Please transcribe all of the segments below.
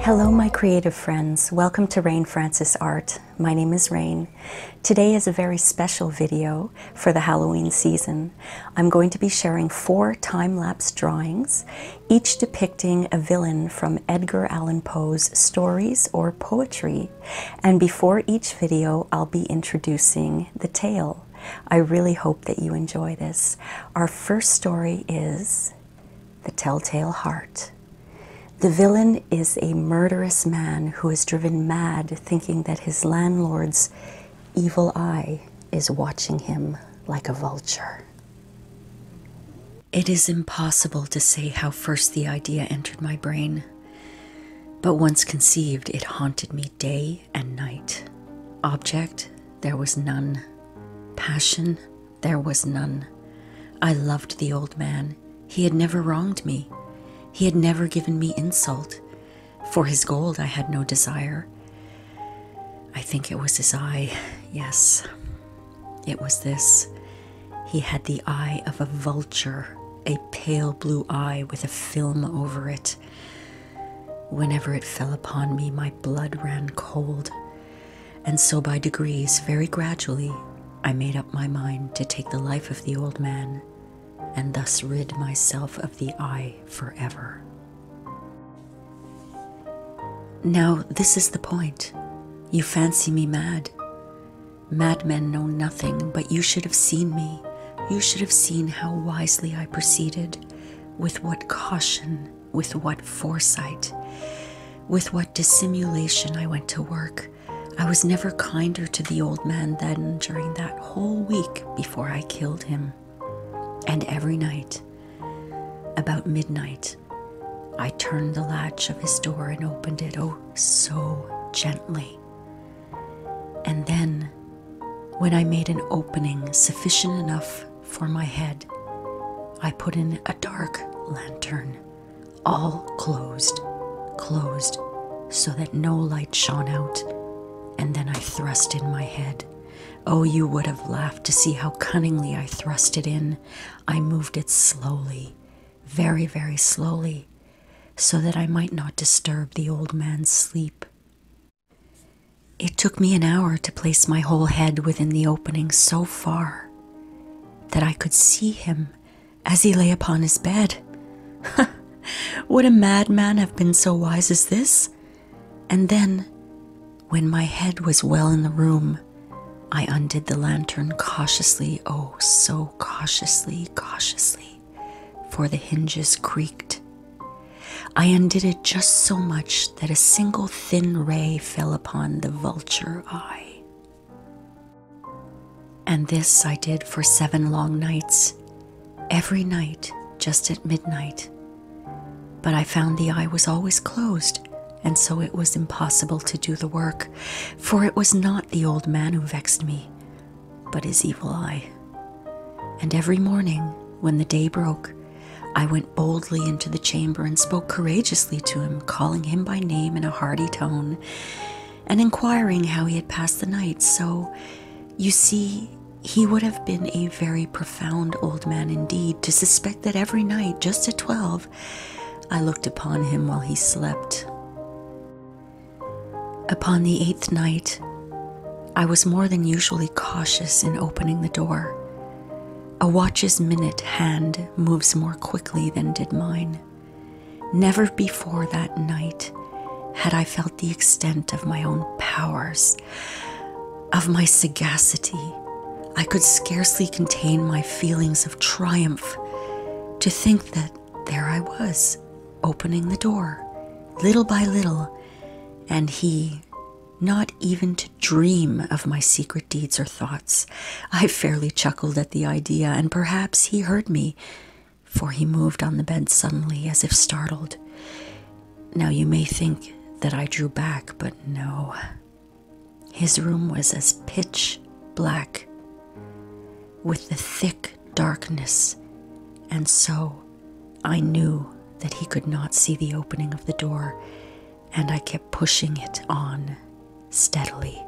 Hello, my creative friends. Welcome to Rain Francis Art. My name is Rain. Today is a very special video for the Halloween season. I'm going to be sharing 4 time-lapse drawings, each depicting a villain from Edgar Allen Poe's stories or poetry. And before each video, I'll be introducing the tale. I really hope that you enjoy this. Our first story is The Telltale Heart. The villain is a murderous man who is driven mad thinking that his landlord's evil eye is watching him like a vulture. It is impossible to say how first the idea entered my brain, but once conceived, it haunted me day and night. Object, there was none. Passion, there was none. I loved the old man. He had never wronged me. He had never given me insult. For his gold I had no desire. I think it was his eye. Yes, it was this. He had the eye of a vulture, a pale blue eye with a film over it. Whenever it fell upon me, my blood ran cold. And so by degrees, very gradually, I made up my mind to take the life of the old man, and thus rid myself of the eye forever. Now, this is the point. You fancy me mad. Madmen know nothing, but you should have seen me. You should have seen how wisely I proceeded, with what caution, with what foresight, with what dissimulation I went to work. I was never kinder to the old man than during that whole week before I killed him. And every night, about midnight, I turned the latch of his door and opened it, oh, so gently. And then, when I made an opening sufficient enough for my head, I put in a dark lantern, all closed, so that no light shone out, and then I thrust in my head. Oh, you would have laughed to see how cunningly I thrust it in. I moved it slowly, very, very slowly, so that I might not disturb the old man's sleep. It took me an hour to place my whole head within the opening so far that I could see him as he lay upon his bed. Would a madman have been so wise as this? And then, when my head was well in the room, I undid the lantern cautiously, oh, so cautiously, for the hinges creaked. I undid it just so much that a single thin ray fell upon the vulture eye. And this I did for 7 long nights, every night just at midnight. But I found the eye was always closed, and so it was impossible to do the work, for it was not the old man who vexed me, but his evil eye. And every morning, when the day broke, I went boldly into the chamber and spoke courageously to him, calling him by name in a hearty tone, and inquiring how he had passed the night. So, you see, he would have been a very profound old man indeed to suspect that every night, just at 12, I looked upon him while he slept. Upon the 8th night, I was more than usually cautious in opening the door. A watch's minute hand moves more quickly than did mine. Never before that night had I felt the extent of my own powers, of my sagacity. I could scarcely contain my feelings of triumph to think that there I was, opening the door, little by little, and he, not even to dream of my secret deeds or thoughts. I fairly chuckled at the idea, and perhaps he heard me, for he moved on the bed suddenly as if startled. Now you may think that I drew back, but no. His room was as pitch black, with the thick darkness, and so I knew that he could not see the opening of the door, and I kept pushing it on, steadily.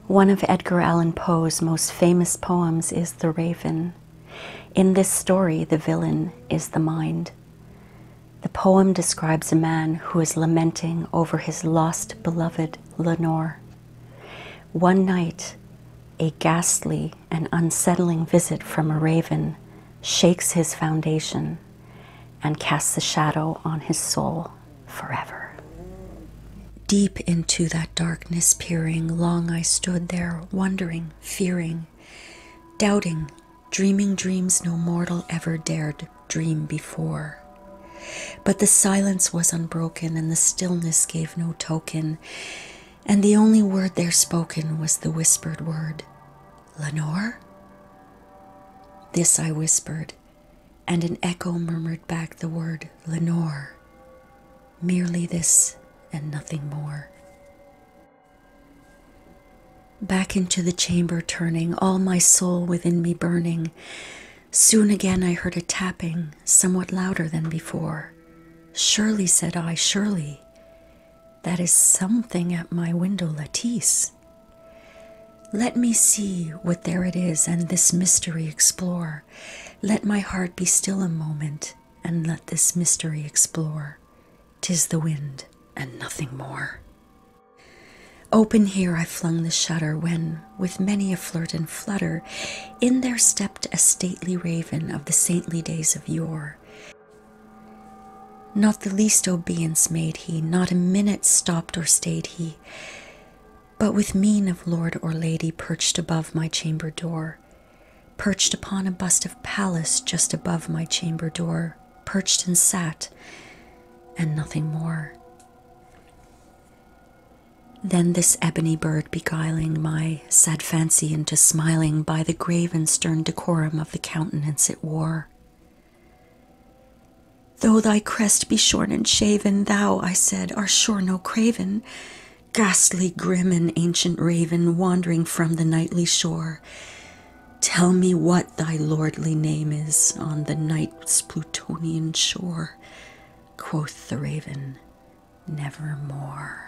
One of Edgar Allan Poe's most famous poems is The Raven. In this story, the villain is the mind. The poem describes a man who is lamenting over his lost beloved Lenore. One night, a ghastly and unsettling visit from a raven shakes his foundation and casts a shadow on his soul forever. Deep into that darkness peering, long I stood there, wondering, fearing, doubting, dreaming dreams no mortal ever dared dream before. But the silence was unbroken, and the stillness gave no token, and the only word there spoken was the whispered word, "Lenore?" This I whispered, and an echo murmured back the word, "Lenore." Merely this and nothing more. Back into the chamber turning, all my soul within me burning. Soon again I heard a tapping, somewhat louder than before. "Surely," said I, "surely, that is something at my window lattice. Let me see what there it is, and this mystery explore. Let my heart be still a moment, and let this mystery explore. 'Tis the wind, and nothing more." Open here I flung the shutter, when, with many a flirt and flutter, in there stepped a stately raven of the saintly days of yore. Not the least obeisance made he, not a minute stopped or stayed he, but with mien of lord or lady perched above my chamber door, perched upon a bust of Pallas just above my chamber door, perched and sat, and nothing more. Then this ebony bird beguiling my sad fancy into smiling by the grave and stern decorum of the countenance it wore. "Though thy crest be shorn and shaven, thou," I said, "art sure no craven, ghastly, grim, and ancient raven, wandering from the nightly shore. Tell me what thy lordly name is on the night's Plutonian shore." Quoth the raven, "Nevermore."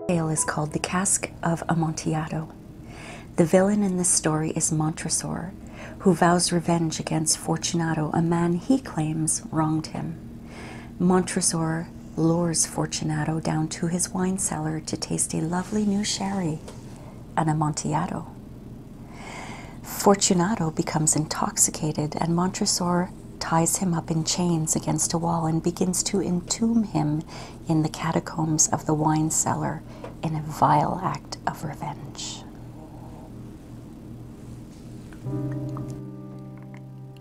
The tale is called The Cask of Amontillado. The villain in this story is Montresor, who vows revenge against Fortunato, a man he claims wronged him. Montresor lures Fortunato down to his wine cellar to taste a lovely new sherry, an Amontillado. Fortunato becomes intoxicated, and Montresor ties him up in chains against a wall and begins to entomb him in the catacombs of the wine cellar in a vile act of revenge.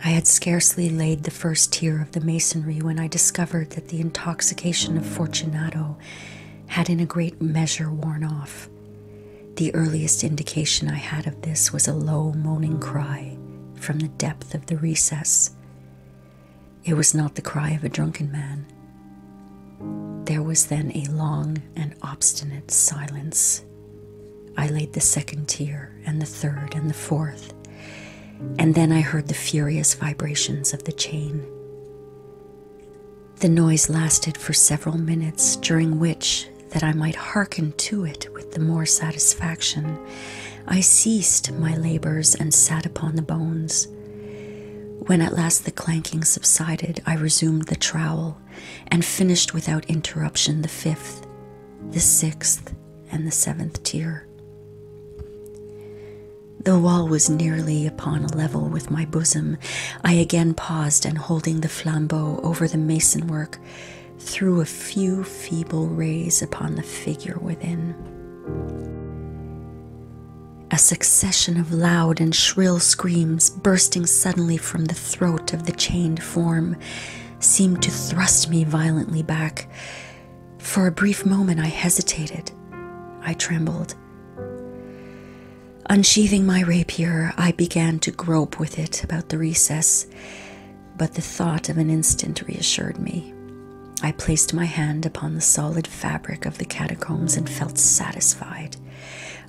I had scarcely laid the first tier of the masonry when I discovered that the intoxication of Fortunato had in a great measure worn off. The earliest indication I had of this was a low moaning cry from the depth of the recess. It was not the cry of a drunken man. There was then a long and obstinate silence. I laid the second tier, and the third, and the fourth, and then I heard the furious vibrations of the chain. The noise lasted for several minutes, during which, that I might hearken to it with the more satisfaction, I ceased my labors and sat upon the bones. When at last the clanking subsided, I resumed the trowel and finished without interruption the fifth, the sixth, and the seventh tier. The wall was nearly upon a level with my bosom. I again paused, and holding the flambeau over the mason work, threw a few feeble rays upon the figure within. A succession of loud and shrill screams, bursting suddenly from the throat of the chained form, seemed to thrust me violently back. For a brief moment I hesitated. I trembled. Unsheathing my rapier, I began to grope with it about the recess, but the thought of an instant reassured me. I placed my hand upon the solid fabric of the catacombs and felt satisfied.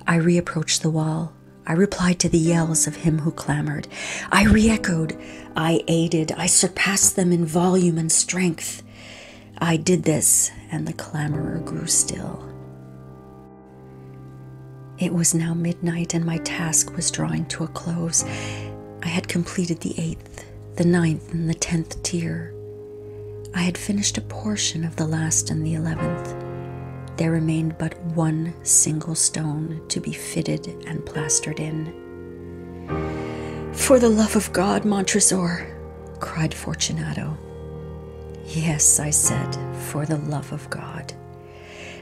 I reapproached the wall. I replied to the yells of him who clamored. I re-echoed. I aided. I surpassed them in volume and strength. I did this, and the clamorer grew still. It was now midnight, and my task was drawing to a close. I had completed the 8th, the 9th, and the 10th tier. I had finished a portion of the last and the 11th. There remained but one single stone to be fitted and plastered in. "For the love of God, Montresor!" cried Fortunato. "Yes," I said, "for the love of God."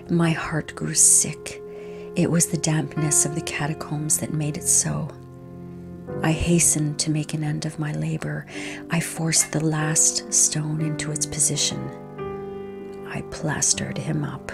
My heart grew sick. It was the dampness of the catacombs that made it so. I hastened to make an end of my labor. I forced the last stone into its position. I plastered him up.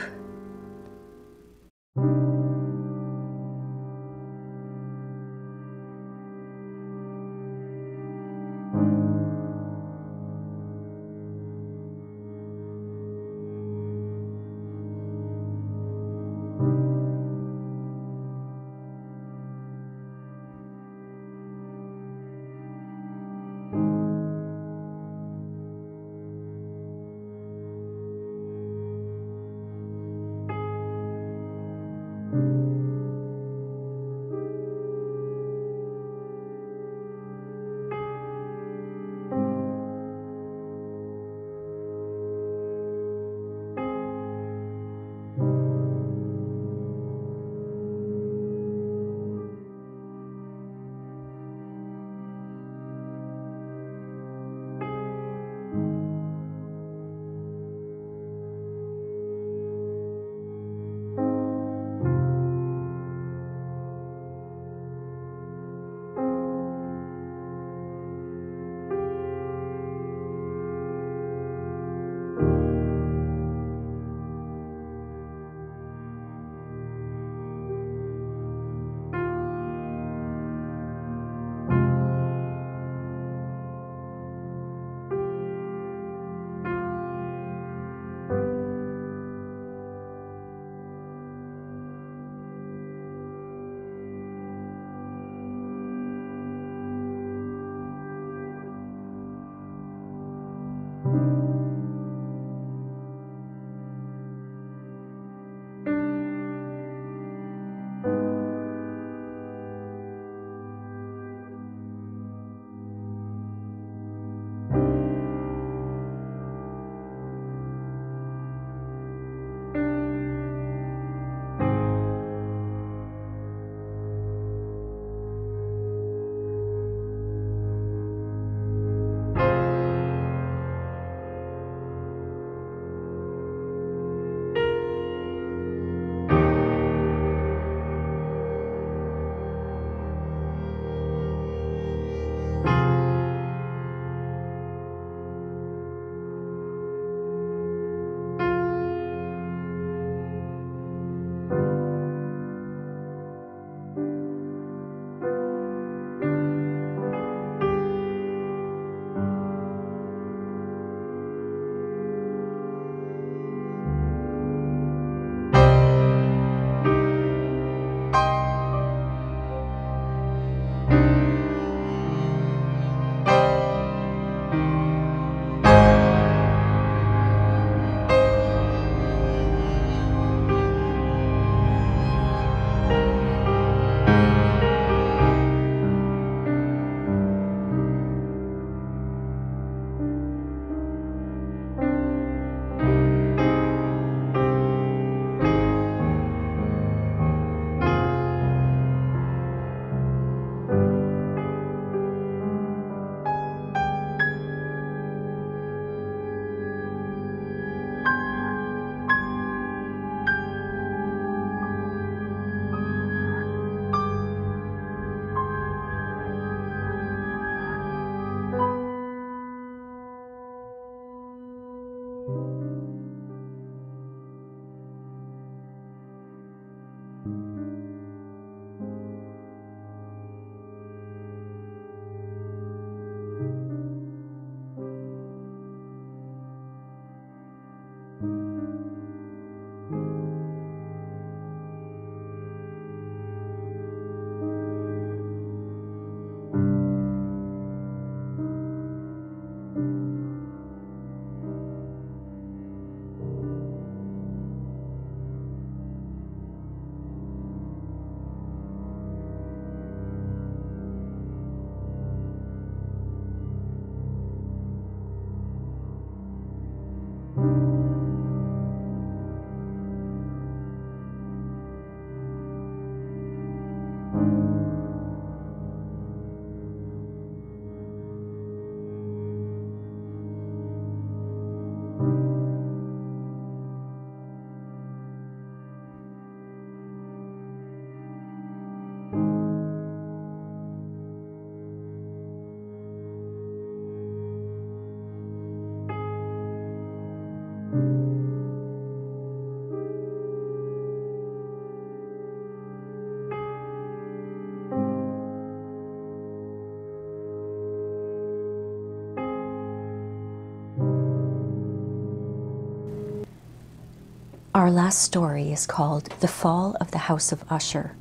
Our last story is called The Fall of the House of Usher.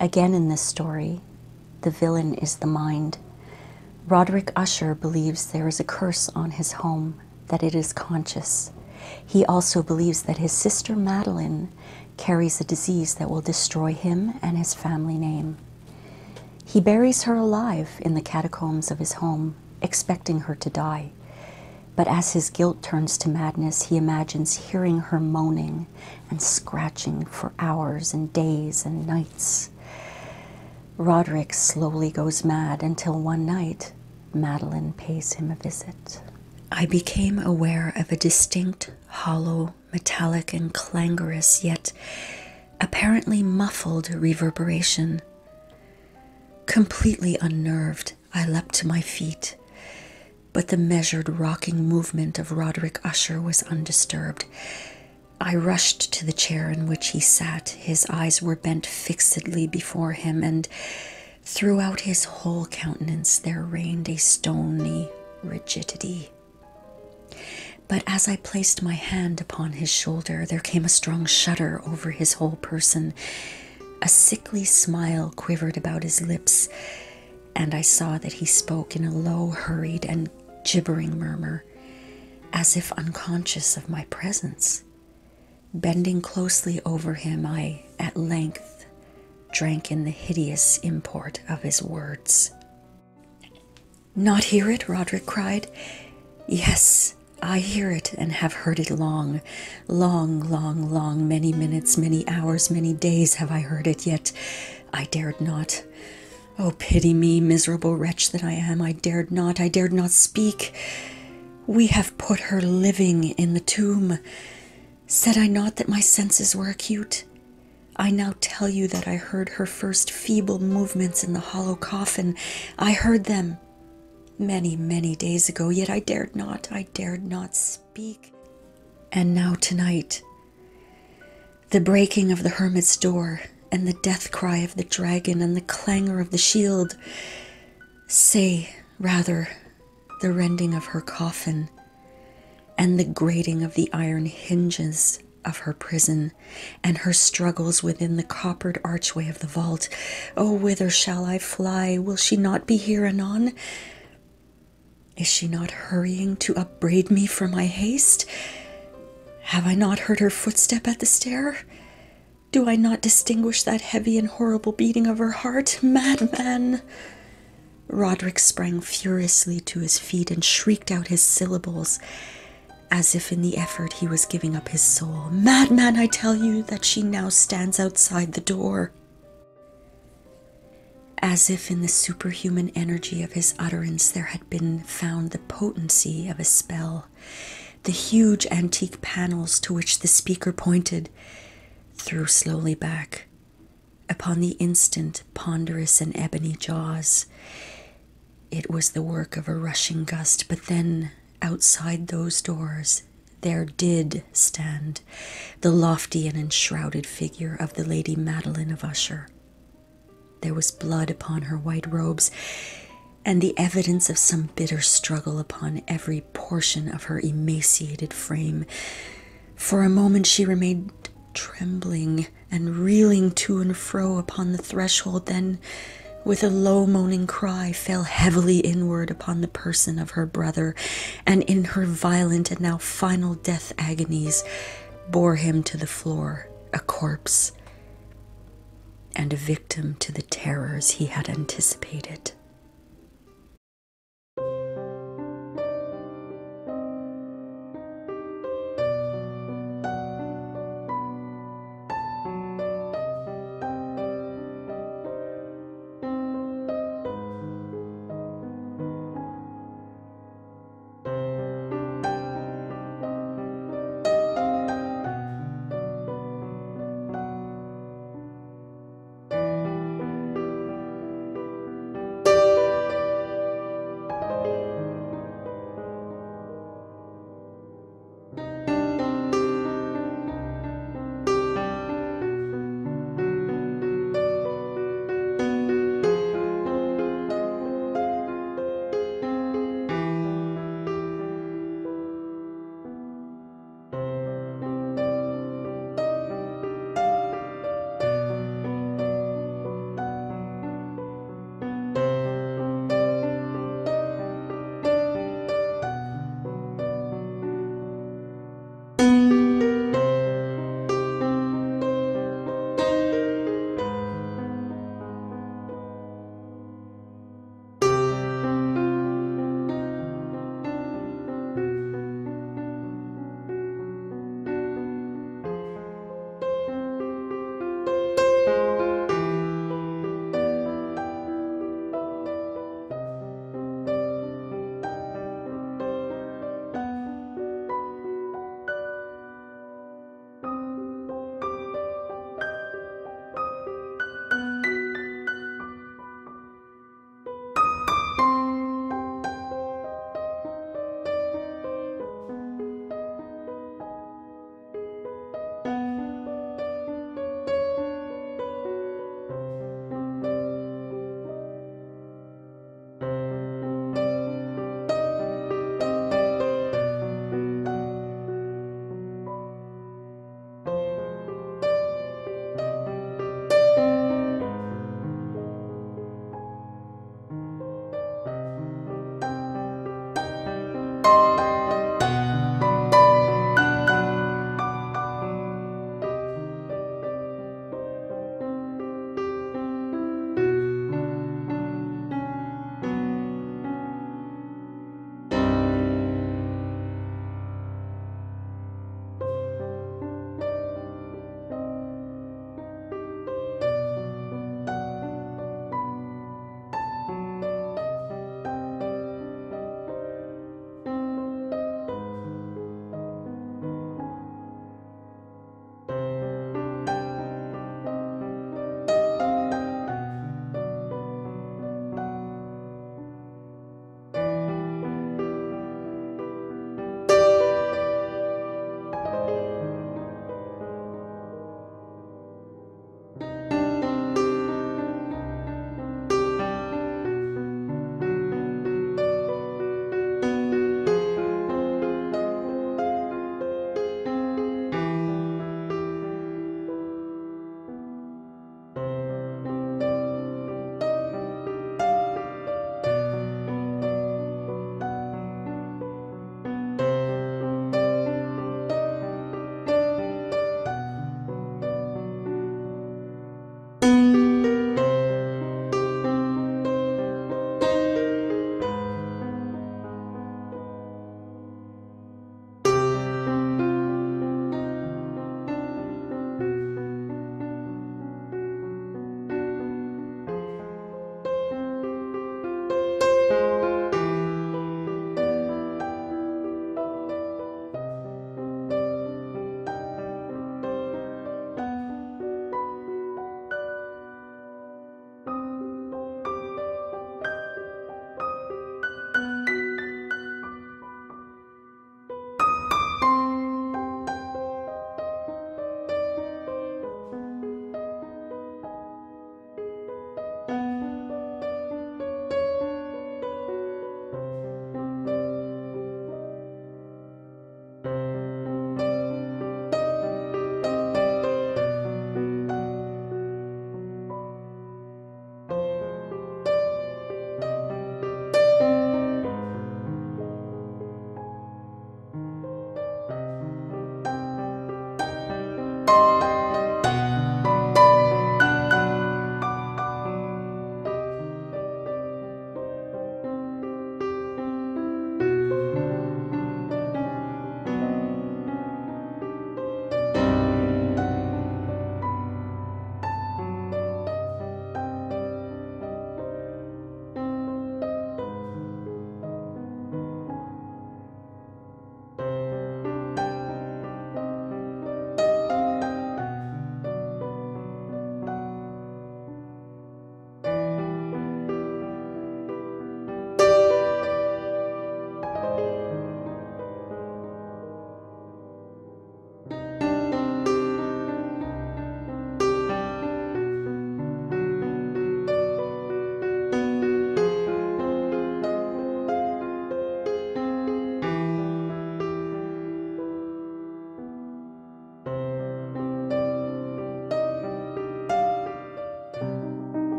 Again in this story, the villain is the mind. Roderick Usher believes there is a curse on his home, that it is conscious. He also believes that his sister Madeline carries a disease that will destroy him and his family name. He buries her alive in the catacombs of his home, expecting her to die. But as his guilt turns to madness, he imagines hearing her moaning and scratching for hours and days and nights. Roderick slowly goes mad until one night, Madeline pays him a visit. I became aware of a distinct, hollow, metallic, and clangorous, yet apparently muffled reverberation. Completely unnerved, I leapt to my feet. But the measured rocking movement of Roderick Usher was undisturbed. I rushed to the chair in which he sat. His eyes were bent fixedly before him, and throughout his whole countenance there reigned a stony rigidity. But as I placed my hand upon his shoulder, there came a strong shudder over his whole person. A sickly smile quivered about his lips, and I saw that he spoke in a low, hurried, and gibbering murmur, as if unconscious of my presence. Bending closely over him, I at length drank in the hideous import of his words. "Not hear it?" Roderick cried. "Yes, I hear it, and have heard it long, long, many minutes, many hours, many days have I heard it, yet I dared not. Oh, pity me, miserable wretch that I am. I dared not speak. We have put her living in the tomb. Said I not that my senses were acute? I now tell you that I heard her first feeble movements in the hollow coffin. I heard them many days ago, yet I dared not speak. And now tonight, the breaking of the hermit's door, and the death cry of the dragon, and the clangor of the shield, say, rather, the rending of her coffin, and the grating of the iron hinges of her prison, and her struggles within the coppered archway of the vault. Oh, whither shall I fly? Will she not be here anon? Is she not hurrying to upbraid me for my haste? Have I not heard her footstep at the stair? Do I not distinguish that heavy and horrible beating of her heart? Madman! Roderick sprang furiously to his feet and shrieked out his syllables, as if in the effort he was giving up his soul. Madman, I tell you that she now stands outside the door. As if in the superhuman energy of his utterance there had been found the potency of a spell. The huge antique panels to which the speaker pointed threw slowly back. Upon the instant, ponderous and ebony jaws. It was the work of a rushing gust, but then, outside those doors, there did stand the lofty and enshrouded figure of the Lady Madeline of Usher. There was blood upon her white robes, and the evidence of some bitter struggle upon every portion of her emaciated frame. For a moment she remained trembling and reeling to and fro upon the threshold, then, with a low moaning cry, fell heavily inward upon the person of her brother, and in her violent and now final death agonies bore him to the floor, a corpse, and a victim to the terrors he had anticipated.